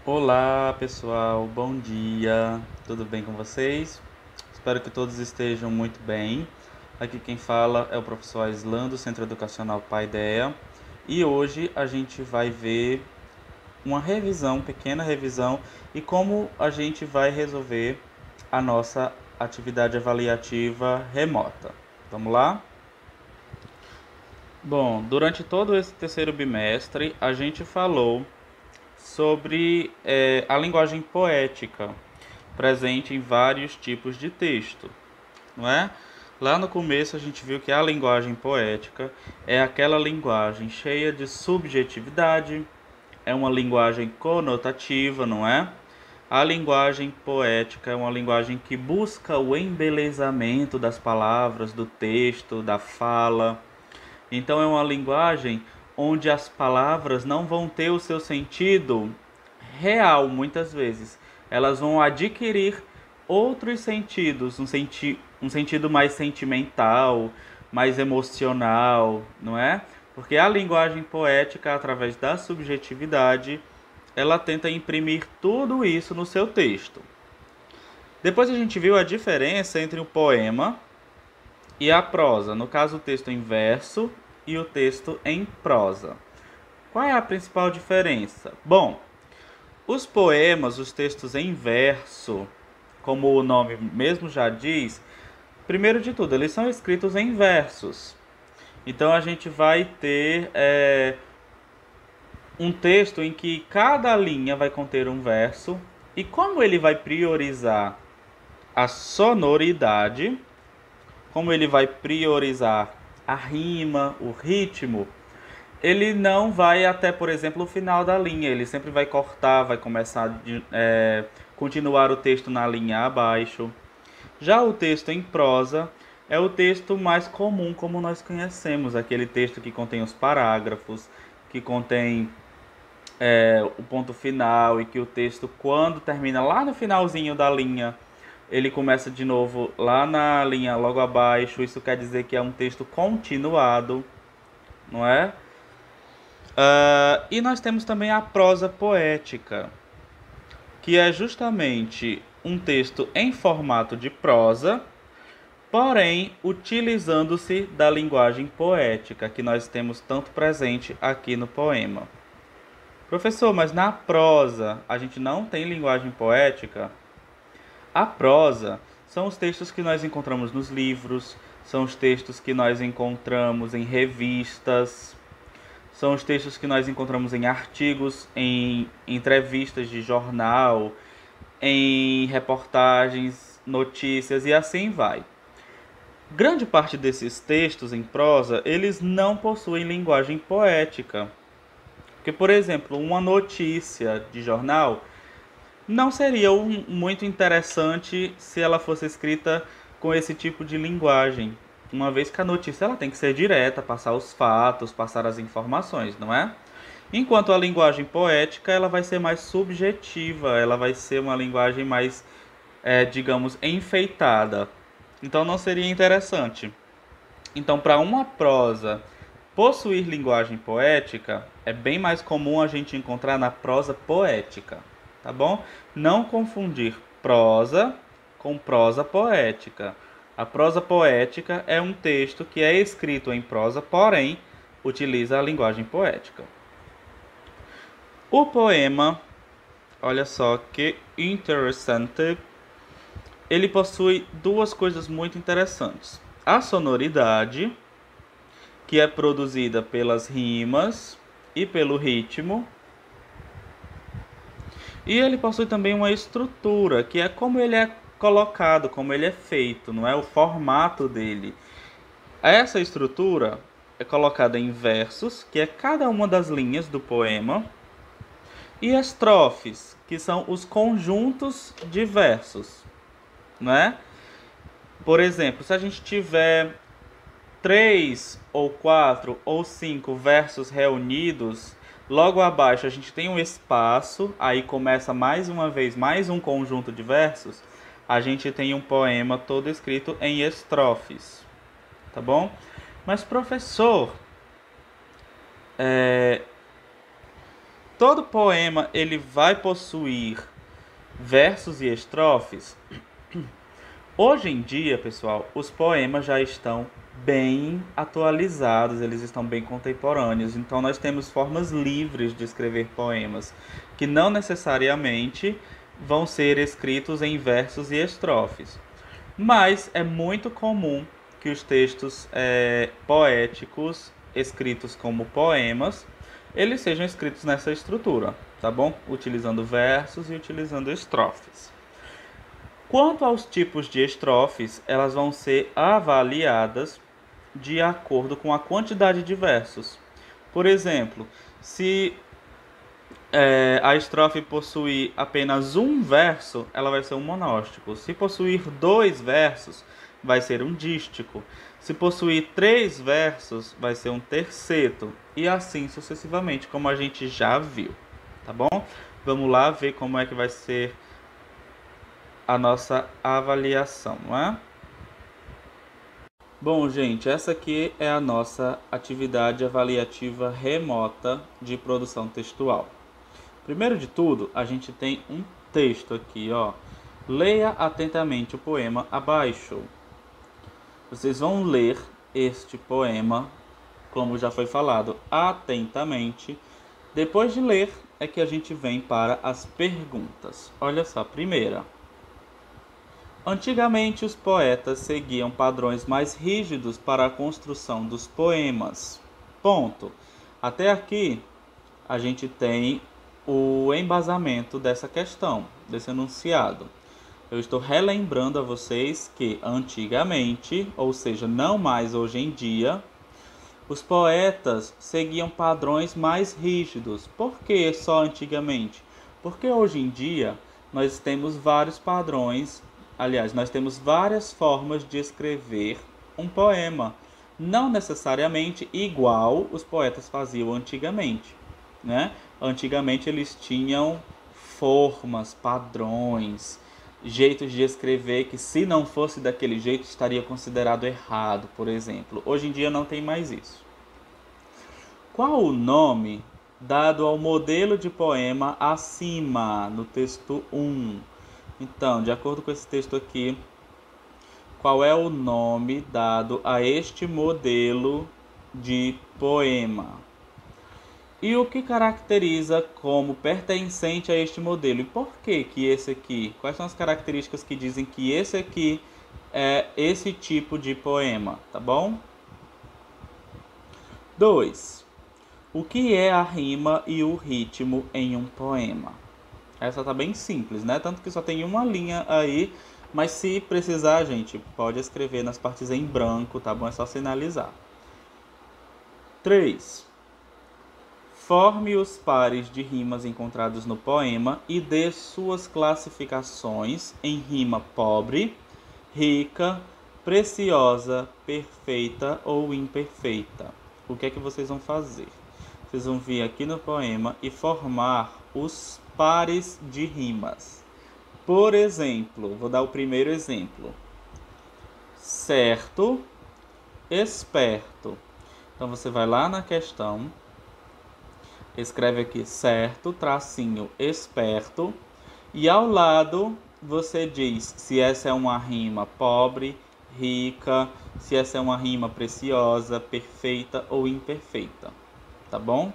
Olá pessoal, bom dia, tudo bem com vocês? Espero que todos estejam muito bem. Aqui quem fala é o professor Aislan do Centro Educacional Paideia e hoje a gente vai ver uma revisão, pequena revisão, e como a gente vai resolver a nossa atividade avaliativa remota. Vamos lá? Bom, durante todo esse terceiro bimestre a gente falou sobre a linguagem poética, presente em vários tipos de texto, não é? Lá no começo a gente viu que a linguagem poética é aquela linguagem cheia de subjetividade, é uma linguagem conotativa, não é? A linguagem poética é uma linguagem que busca o embelezamento das palavras, do texto, da fala. Então é uma linguagem onde as palavras não vão ter o seu sentido real muitas vezes. Elas vão adquirir outros sentidos, um sentido mais sentimental, mais emocional, não é? Porque a linguagem poética, através da subjetividade, ela tenta imprimir tudo isso no seu texto. Depois a gente viu a diferença entre o poema e a prosa, no caso o texto em verso e o texto em prosa. Qual é a principal diferença? Bom, os poemas, os textos em verso, como o nome mesmo já diz, primeiro de tudo, eles são escritos em versos. Então a gente vai ter um texto em que cada linha vai conter um verso, e como ele vai priorizar a sonoridade, como ele vai priorizar a rima, o ritmo, ele não vai até, por exemplo, o final da linha. Ele sempre vai cortar, vai começar continuar o texto na linha abaixo. Já o texto em prosa é o texto mais comum, como nós conhecemos, aquele texto que contém os parágrafos, que contém o ponto final, e que o texto, quando termina lá no finalzinho da linha, ele começa de novo lá na linha logo abaixo. Isso quer dizer que é um texto continuado, não é? E nós temos também a prosa poética, que é justamente um texto em formato de prosa, porém utilizando-se da linguagem poética, que nós temos tanto presente aqui no poema. Professor, mas na prosa a gente não tem linguagem poética? A prosa são os textos que nós encontramos nos livros, são os textos que nós encontramos em revistas, são os textos que nós encontramos em artigos, em entrevistas de jornal, em reportagens, notícias e assim vai. Grande parte desses textos em prosa, eles não possuem linguagem poética. Porque, por exemplo, uma notícia de jornal não seria muito interessante se ela fosse escrita com esse tipo de linguagem, uma vez que a notícia ela tem que ser direta, passar os fatos, passar as informações, não é? Enquanto a linguagem poética ela vai ser mais subjetiva, ela vai ser uma linguagem mais, digamos, enfeitada. Então não seria interessante. Então, para uma prosa possuir linguagem poética, é bem mais comum a gente encontrar na prosa poética, tá bom? Não confundir prosa com prosa poética. A prosa poética é um texto que é escrito em prosa, porém utiliza a linguagem poética. O poema, olha só que interessante, ele possui duas coisas muito interessantes: a sonoridade, que é produzida pelas rimas e pelo ritmo. E ele possui também uma estrutura, que é como ele é colocado, como ele é feito, não é o formato dele. Essa estrutura é colocada em versos, que é cada uma das linhas do poema, e estrofes, que são os conjuntos de versos, né? Por exemplo, se a gente tiver três ou quatro ou cinco versos reunidos, logo abaixo a gente tem um espaço, aí começa mais uma vez mais um conjunto de versos, a gente tem um poema todo escrito em estrofes, tá bom? Mas professor, todo poema ele vai possuir versos e estrofes, hoje em dia, pessoal, os poemas já estão bem atualizados, eles estão bem contemporâneos. Então nós temos formas livres de escrever poemas, que não necessariamente vão ser escritos em versos e estrofes. Mas é muito comum que os textos poéticos, escritos como poemas, eles sejam escritos nessa estrutura, tá bom? Utilizando versos e utilizando estrofes. Quanto aos tipos de estrofes, elas vão ser avaliadas de acordo com a quantidade de versos. Por exemplo, se a estrofe possuir apenas um verso, ela vai ser um monóstico. Se possuir 2 versos, vai ser um dístico. Se possuir 3 versos, vai ser um terceto. E assim sucessivamente, como a gente já viu. Tá bom? Vamos lá ver como é que vai ser a nossa avaliação, não é? Bom, gente, essa aqui é a nossa atividade avaliativa remota de produção textual. Primeiro de tudo, a gente tem um texto aqui, ó. Leia atentamente o poema abaixo. Vocês vão ler este poema, como já foi falado, atentamente. Depois de ler, é que a gente vem para as perguntas. Olha só, primeira. Antigamente, os poetas seguiam padrões mais rígidos para a construção dos poemas. Ponto. Até aqui, a gente tem o embasamento dessa questão, desse enunciado. Eu estou relembrando a vocês que antigamente, ou seja, não mais hoje em dia, os poetas seguiam padrões mais rígidos. Por que só antigamente? Porque hoje em dia nós temos vários padrões, aliás, nós temos várias formas de escrever um poema, não necessariamente igual os poetas faziam antigamente, né? Antigamente eles tinham formas, padrões, jeitos de escrever que, se não fosse daquele jeito, estaria considerado errado, por exemplo. Hoje em dia não tem mais isso. Qual o nome dado ao modelo de poema acima, no texto 1? Então, de acordo com esse texto aqui, qual é o nome dado a este modelo de poema? E o que caracteriza como pertencente a este modelo? E por que esse aqui? Quais são as características que dizem que esse aqui é esse tipo de poema, tá bom? 2. O que é a rima e o ritmo em um poema? Essa tá bem simples, né? Tanto que só tem uma linha aí, mas se precisar, a gente pode escrever nas partes em branco, tá bom? É só sinalizar. 3. Forme os pares de rimas encontrados no poema e dê suas classificações em rima pobre, rica, preciosa, perfeita ou imperfeita. O que é que vocês vão fazer? Vocês vão vir aqui no poema e formar os pares de rimas. Por exemplo, vou dar o primeiro exemplo. Certo, esperto. Então você vai lá na questão, escreve aqui certo, tracinho, esperto, e ao lado você diz se essa é uma rima pobre, rica, se essa é uma rima preciosa, perfeita ou imperfeita, tá bom?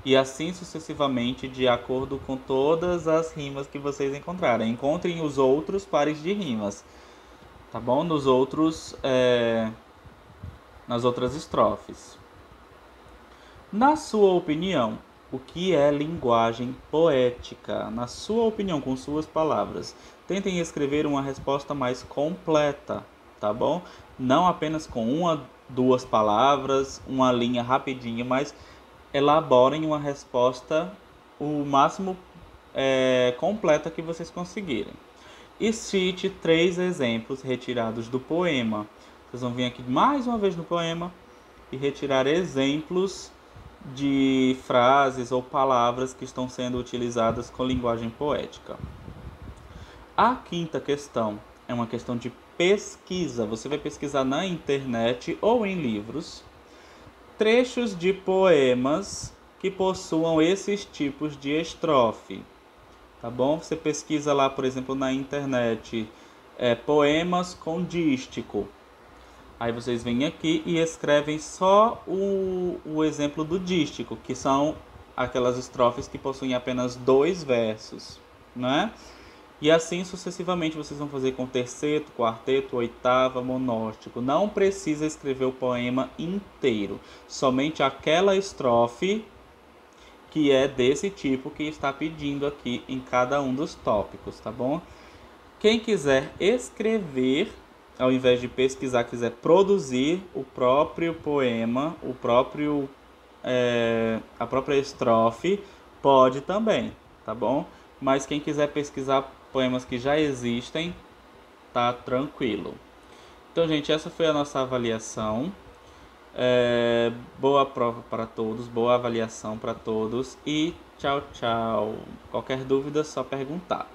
E assim sucessivamente, de acordo com todas as rimas que vocês encontrarem. Encontrem os outros pares de rimas, tá bom? Nas outras estrofes. Na sua opinião, o que é linguagem poética? Na sua opinião, com suas palavras. Tentem escrever uma resposta mais completa, tá bom? Não apenas com 1, 2 palavras, uma linha rapidinho, mas elaborem uma resposta o máximo completa que vocês conseguirem. E cite 3 exemplos retirados do poema. Vocês vão vir aqui mais uma vez no poema e retirar exemplos de frases ou palavras que estão sendo utilizadas com linguagem poética. A quinta questão é uma questão de pesquisa. Você vai pesquisar na internet ou em livros trechos de poemas que possuam esses tipos de estrofe, tá bom? Você pesquisa lá, por exemplo, na internet, poemas com dístico. Aí vocês vêm aqui e escrevem só o exemplo do dístico, que são aquelas estrofes que possuem apenas 2 versos, né? E assim sucessivamente vocês vão fazer com terceto, quarteto, oitava, monóstico. Não precisa escrever o poema inteiro, somente aquela estrofe que é desse tipo que está pedindo aqui em cada um dos tópicos, tá bom? Quem quiser escrever, ao invés de pesquisar, quiser produzir o próprio poema, a própria estrofe, pode também, tá bom? Mas quem quiser pesquisar poemas que já existem, tá tranquilo. Então, gente, essa foi a nossa avaliação. Boa prova para todos, boa avaliação para todos e tchau, tchau. Qualquer dúvida, só perguntar.